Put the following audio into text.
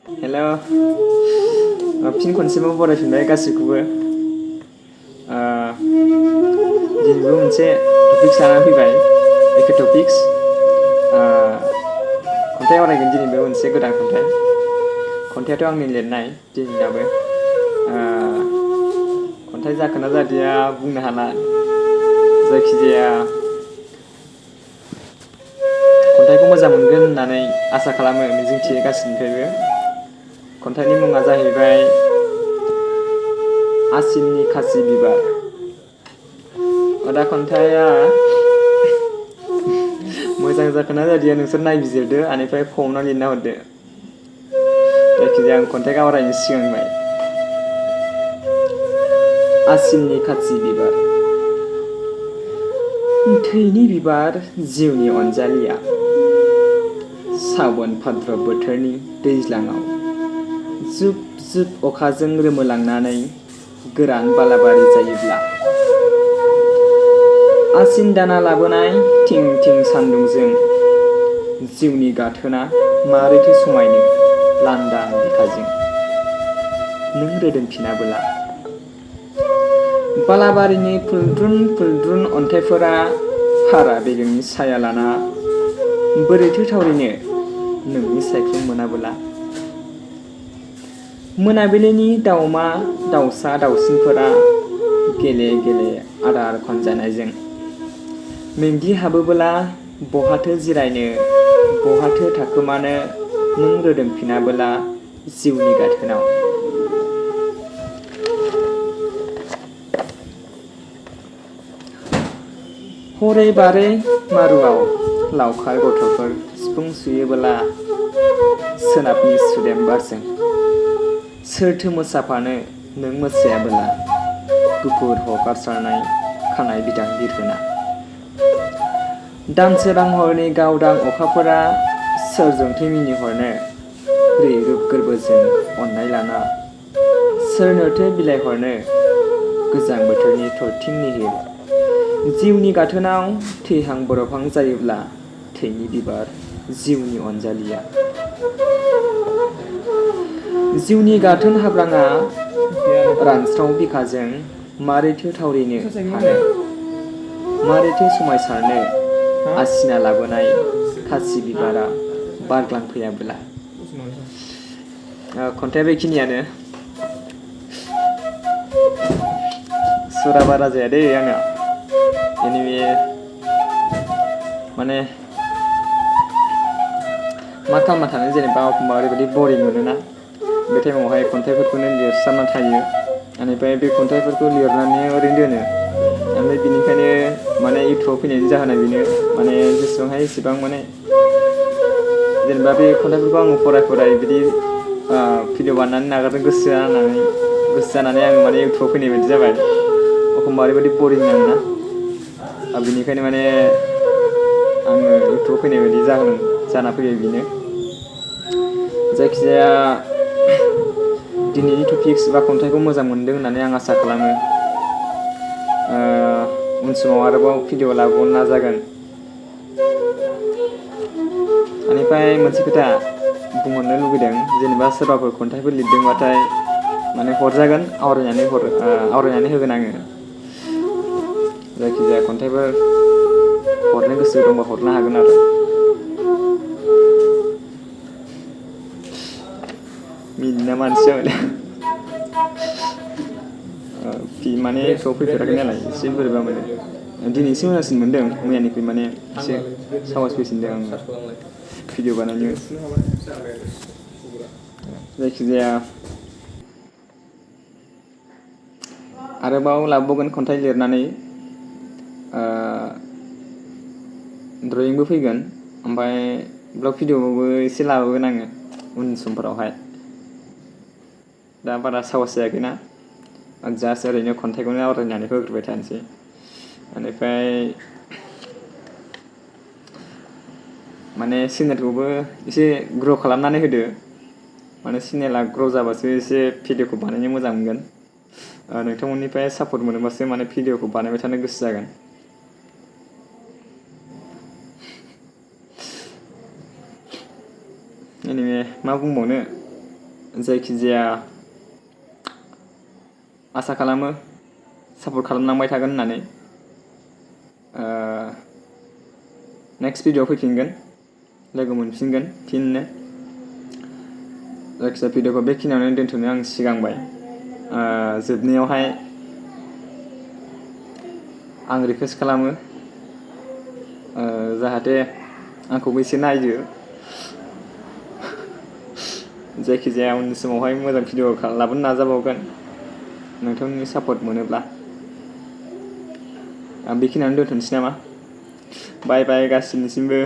हेल' फिन खनसेबाव बरायफिनबाय गासिखौबो दिनैबो मोनसे टपिक्स लानानै फैबाय एखे टपिक्स खन्थाइ आवरायगोन दिनैबो मोनसे गोदान खन्थाइआथ' आंनि लिरनाय दिनैनाबो खन्थाइ जाखोना जादिया बुंनो हाला जायखिजाया खन्थाइखौ मोजां मोनगोन होननानै आसा खालामो मिजिंथियो गासिनिफ्रायबो खन्थाइनि मुङा जाहैबाय आसिननि खासि बिबार दा खन्थाइआ मोजां जाखोना जादिया नोंसोर नायबिजिरदो बेनिफ्राय फरायना लिरना हरदो जायखिजाया आं खन्थाइखौ आवरायनो सिगांबाय आसिननि खासि बिबार थैनि बिबार जिउनि अनजालिया सावन भाद्र बोथोरनि दैज्लाङाव जुब जुब अखाजों रोमोलांनानै गोरान बालाबारि जायोब्ला आसिन दाना लाबोनाय थिं थिं सान्दुंजों जिउनि गाथोना मारैथो समायनो लांदां बिखाजों नों रोदोमफिनाबोला बालाबारिनि फुलद्रुन फुलद्रुन अन्थाइफोरा हारा बेगेंनि साया लाना बोरैथो थावरिनो नोंनि सायख्लुम मोनाबोला मोनाबिलिनि दाउमा दाउसा दाउसिनफोरा गेले गेले आदार खनजानायजों मेंग्लि हाबोबोला बहाथो जिरायनो बहाथो थाखोमानो नों रोदोमफिनाबोला जिउनि गाथोनाव हरै बारै मारुआव लावखार गथ'फोर सिफुं सुयोबोला सोनाबनि सुदेम बारजों सोरथो मोसाफानो नों मोसायाबोला गुफुर हगारसारनाय खानाय बिदां बिरहोना दानसोरां हरनि गावदां अखाफोरा सोरजोंथो मिनिहरनो रैरुब गोरबोजों अननाय लाना सोरनोथो बिलाइ हरनो गोजां बोथोरनि थरथिं निहिर जिउनि गाथोनाव थैहां बरफहां जायोब्ला थैनि बिबार जिउनि अनजालिया जिउनि गाथोन हाब्राङा रानस्राव बिखाजों मारैथो थावरिनो हानो मारैथो समायसारनो आसिना लाबोनाय खासि बिबारा बारग्लांफैयाबोला खन्थाइया बेखिनियानो सुरा बारा जाया दे आंना एनिवे माने मा खालामना थानो जेनेबा एखमबा ओरैबायदि बरिं मोनोना बे टाइमावहाय खन्थाइफोरखौनो लिरस्रांना थायो बेनिफ्राय बे खन्थाइफोरखौ लिरनानै ओरैनो दोनो ओमफ्राय बिनिखायनो माने इउटुबाव फैनायनि जाहोना बेनो माने जेसेबांहाय एसेबां माने जेनेबा बे खन्थाइफोरखौ आङो फराय बिदि भिडिअ बानायनानै नागारनो गोसो जानानै आङो माने इउटुबाव फैनाय बायदि जाबाय एखमबा ओरैबायदि बरिं नाङोना बिनिखायनो माने आङो इउटुबाव फैनाय बायदि जाना फैयो बेनो जायखिजाया दिनैनि टपिक्स बा खन्थाइखौ मोजां मोनदों होननानै आं आसा खालामो उन समाव आरोबाव भिडिअ लाबावनो नाजागोन बेनिफ्राय मोनसे खोथा बुंहरनो लुगैदों जेनेबा सोरबाफोर खन्थाइफोर लिरदोंबाथाय माने हरजागोन आवरायनानै होगोन आङो जायखिजाया खन्थाइफोर हरनो गोसो दंबा हरनो हागोन आरो मिनिना मानसिया माने थ' फैफेराखै नालाय एसे बोरैबा मोनो दिनैसो मोजांसिन मोनदों मैयानिख्रुइ माने एसे साहस फैसिनदों आङो भिडिअ बानायनो जायखिजाया आरोबाव लाबावगोन खन्थाइ लिरनानै ड्रयिंबो फैगोन ओमफ्राय ब्लग भिडिअबो एसे लाबोगोन आङो उन समफोरावहाय दा बारा साहस जायाखैना जास्ट ओरैनो खन्थाइखौनो आवरायनानै होग्रोबाय थानोसै बेनिफ्राय माने चेनेलखौबो एसे ग्र' खालामनानै होदो माने चेनेला ग्र' जाबासो एसे भिडिअखौ बानायनो मोजां मोनगोन नोंथांमोननिफ्राय सापर्ट मोनोबासो माने भिडिअखौ बानायबाय थानो गोसो जागोन एनिवे मा बुंबावनो जायखिजाया आसा खालामो सापर्ट खालामलांबाय थागोन होननानै। नेक्स्ट भिडिअ फैफिनगोन, लोगो मोनफिनगोन फिननो। जायखिजाया भिडिअखौ बेखिनियावनो दोनथ'नो आं सिगांबाय। जोबनायावहाय आं रिकुवेस्ट खालामो जाहाथे आंखौबो एसे नायदो। जायखिजाया उननि समावहाय मोजां भिडिअ लाबोनो नाजाबावगोन नोंथांनि सापर्ट मोनोब्ला। बेखिनियावनो दोनथ'नोसै नामा? बाय बाय गासिनिसिमबो।